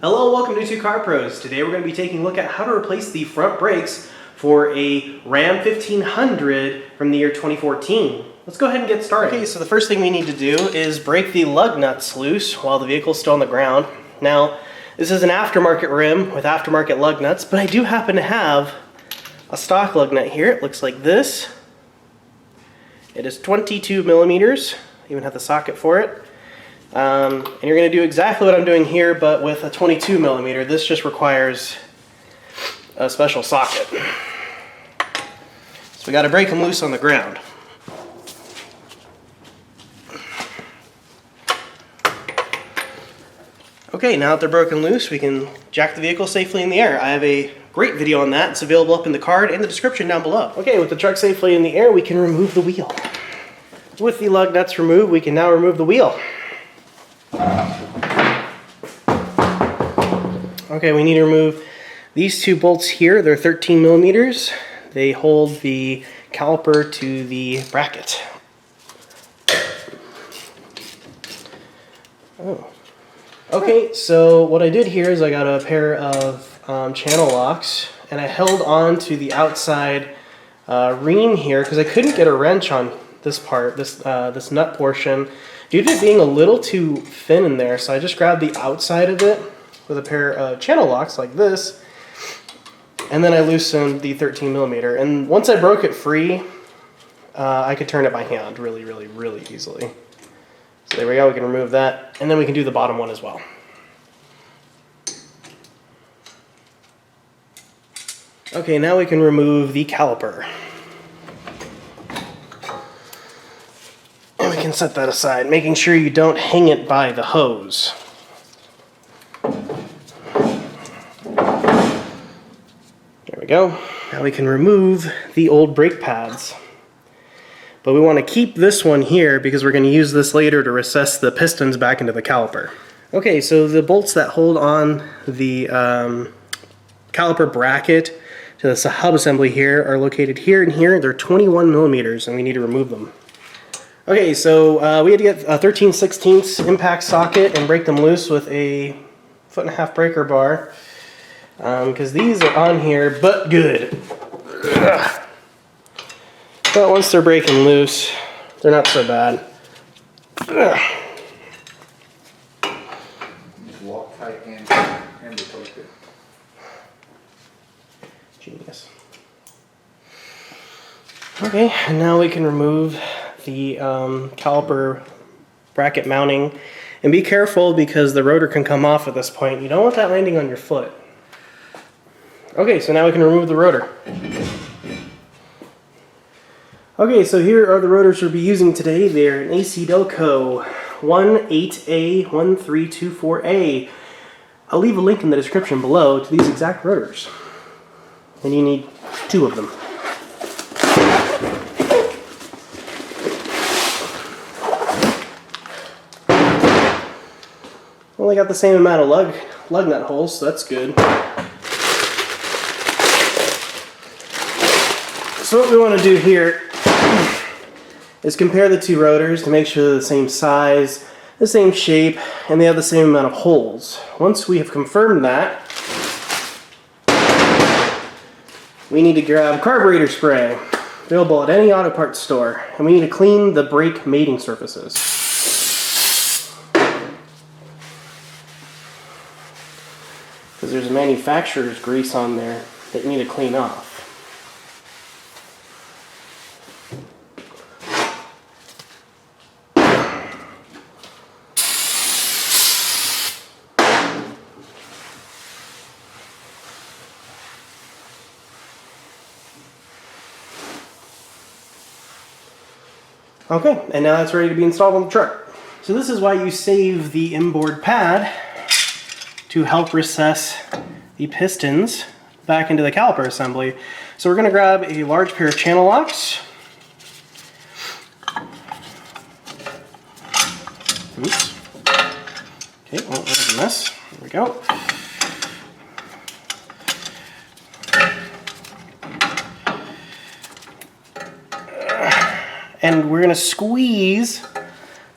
Hello, welcome to Two Car Pros. Today we're going to be taking a look at how to replace the front brakes for a Ram 1500 from the year 2014. Let's go ahead and get started. Okay, so the first thing we need to do is break the lug nuts loose while the vehicle's still on the ground. Now, this is an aftermarket rim with aftermarket lug nuts, but I do happen to have a stock lug nut here. It looks like this. It is 22 millimeters. I even have the socket for it. And you're going to do exactly what I'm doing here, but with a 22 millimeter. This just requires a special socket. So we got to break them loose on the ground. Okay, now that they're broken loose, we can jack the vehicle safely in the air. I have a great video on that. It's available up in the card and the description down below. Okay, with the truck safely in the air, we can remove the wheel. With the lug nuts removed, we can now remove the wheel. Okay, we need to remove these two bolts here. They're 13 millimeters. They hold the caliper to the bracket. Oh. Okay, so what I did here is I got a pair of channel locks, and I held on to the outside ream here because I couldn't get a wrench on this part, this nut portion, due to it being a little too thin in there. So I just grabbed the outside of it with a pair of channel locks like this, and then I loosened the 13 millimeter. And once I broke it free, I could turn it by hand really easily. So there we go, we can remove that, and then we can do the bottom one as well. Okay, now we can remove the caliper. And we can set that aside, making sure you don't hang it by the hose. There we go. Now we can remove the old brake pads. But we want to keep this one here because we're going to use this later to recess the pistons back into the caliper. Okay, so the bolts that hold on the caliper bracket to the hub assembly here are located here and here. They're 21 millimeters and we need to remove them. Okay, so we had to get a 13/16 impact socket and break them loose with a 1.5-foot breaker bar because these are on here but good. Ugh. But once they're breaking loose, they're not so bad. Lock tight and replace it. Genius. Okay, and now we can remove the caliper bracket mounting. And be careful because the rotor can come off at this point. You don't want that landing on your foot. Okay, so now we can remove the rotor. Okay, so here are the rotors we'll be using today. They're an AC Delco 18A1324A. I'll leave a link in the description below to these exact rotors. And you need 2 of them. Only got the same amount of lug nut holes, so that's good. So what we want to do here is compare the 2 rotors to make sure they're the same size, the same shape, and they have the same amount of holes. Once we have confirmed that, we need to grab carburetor spray, available at any auto parts store, and we need to clean the brake mating surfaces. Because there's a manufacturer's grease on there that you need to clean off. Okay, and now that's ready to be installed on the truck. So this is why you save the inboard pad to help recess the pistons back into the caliper assembly. So we're going to grab a large pair of channel locks. Oops. Okay, well, there's a mess. There we go. And we're going to squeeze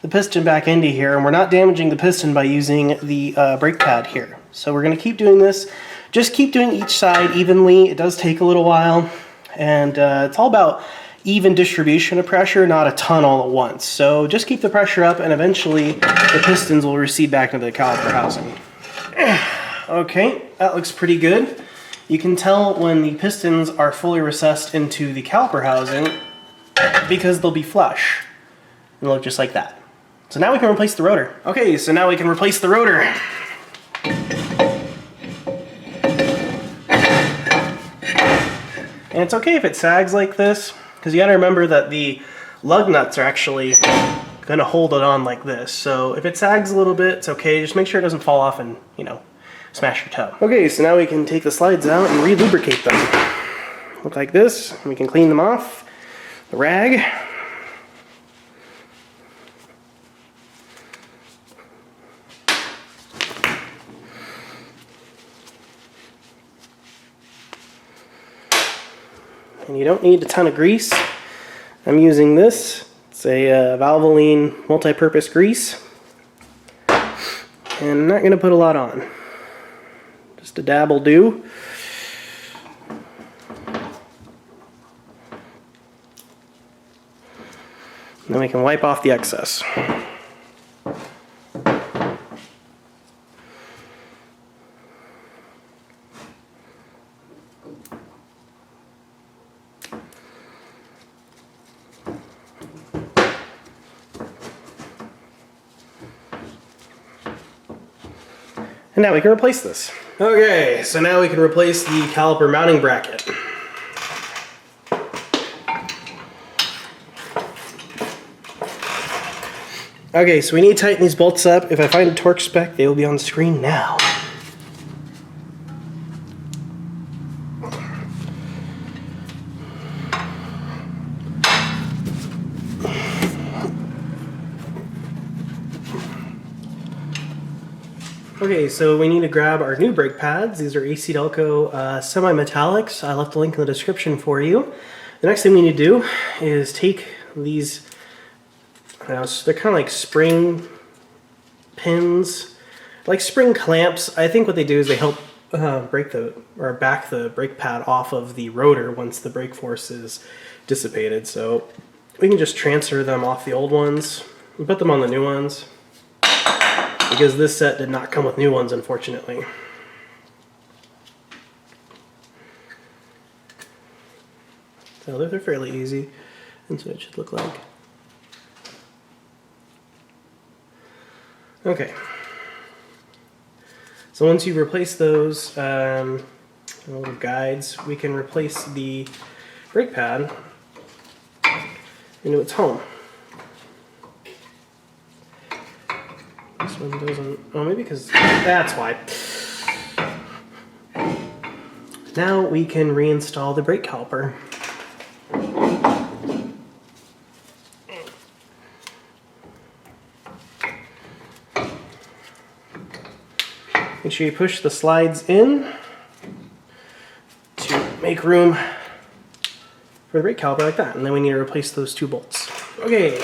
the piston back into here, and we're not damaging the piston by using the brake pad here. So we're going to keep doing this. Just keep doing each side evenly. It does take a little while. And it's all about even distribution of pressure, not a ton all at once. So just keep the pressure up and eventually the pistons will recede back into the caliper housing. Okay, that looks pretty good. You can tell when the pistons are fully recessed into the caliper housing because they'll be flush. They'll look just like that. So now we can replace the rotor. Okay, so now we can replace the rotor. And it's okay if it sags like this, because you gotta remember that the lug nuts are actually gonna hold it on like this. So if it sags a little bit, it's okay. Just make sure it doesn't fall off and, you know, smash your toe. Okay, so now we can take the slides out and re-lubricate them. Look like this, and we can clean them off. The rag. And you don't need a ton of grease. I'm using this. It's a Valvoline multi-purpose grease. And I'm not going to put a lot on. Just a dab will do. And then we can wipe off the excess. And now we can replace this. Okay, so now we can replace the caliper mounting bracket. Okay, so we need to tighten these bolts up. If I find a torque spec, they will be on the screen now. Okay, so we need to grab our new brake pads. These are AC Delco semi-metallics. I left a link in the description for you. The next thing we need to do is take these, they're kind of like spring pins, like spring clamps. I think what they do is they help back the brake pad off of the rotor once the brake force is dissipated. So we can just transfer them off the old ones and put them on the new ones, because this set did not come with new ones, unfortunately. So they're fairly easy, and so it should look like. Okay. So once you replace those little guides, we can replace the brake pad into its home. This one doesn't, oh, maybe because that's why. Now we can reinstall the brake caliper. Make sure you push the slides in to make room for the brake caliper like that. And then we need to replace those two bolts. Okay,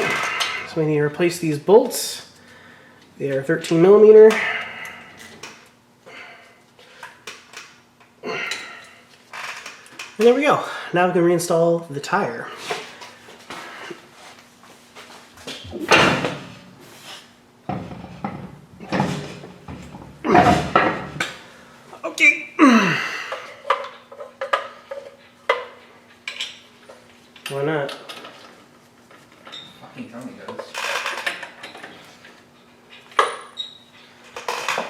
so we need to replace these bolts. They are 13 millimeter. And there we go. Now we can reinstall the tire. Okay. Why not? Fucking tell me, guys.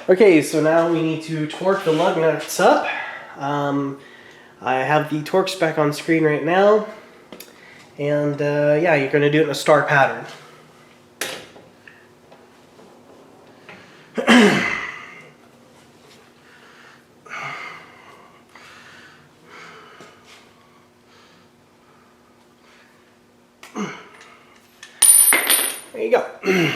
Okay, so now we need to torque the lug nuts up. I have the torque spec on screen right now. And yeah, you're going to do it in a star pattern. There you go.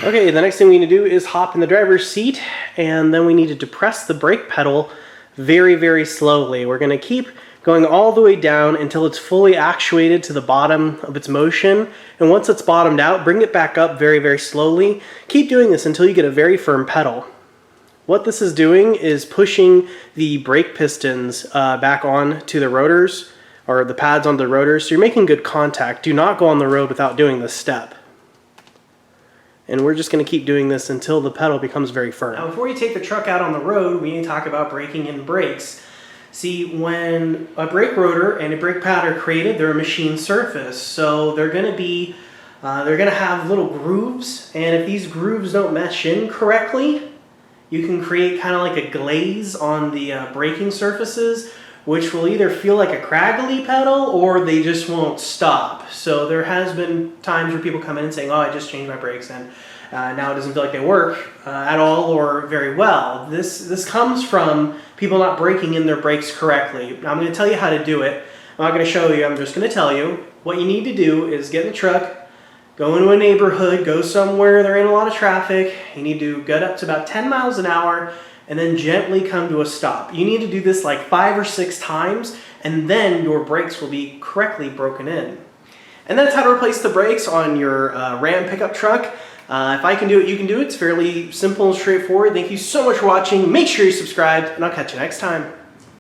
Okay, the next thing we need to do is hop in the driver's seat, and then we need to depress the brake pedal very, very slowly. We're going to keep going all the way down until it's fully actuated to the bottom of its motion. And once it's bottomed out, bring it back up very, very slowly. Keep doing this until you get a very firm pedal. What this is doing is pushing the brake pistons back on to the rotors, or the pads on the rotors, so you're making good contact. Do not go on the road without doing this step. And we're just going to keep doing this until the pedal becomes very firm. Now, before you take the truck out on the road, we need to talk about braking in brakes. See, when a brake rotor and a brake pad are created, they're a machine surface, so they're going to have little grooves, and if these grooves don't mesh in correctly, you can create kind of like a glaze on the braking surfaces, which will either feel like a craggly pedal or they just won't stop. So there has been times where people come in and saying, oh, I just changed my brakes and now it doesn't feel like they work at all or very well. This comes from people not braking in their brakes correctly. Now I'm going to tell you how to do it. I'm not going to show you, I'm just going to tell you. What you need to do is get in the truck, go into a neighborhood, go somewhere they're in a lot of traffic. You need to get up to about 10 miles an hour and then gently come to a stop. You need to do this like 5 or 6 times, and then your brakes will be correctly broken in. And that's how to replace the brakes on your Ram pickup truck. If I can do it, you can do it. It's fairly simple and straightforward. Thank you so much for watching. Make sure you subscribe, and I'll catch you next time.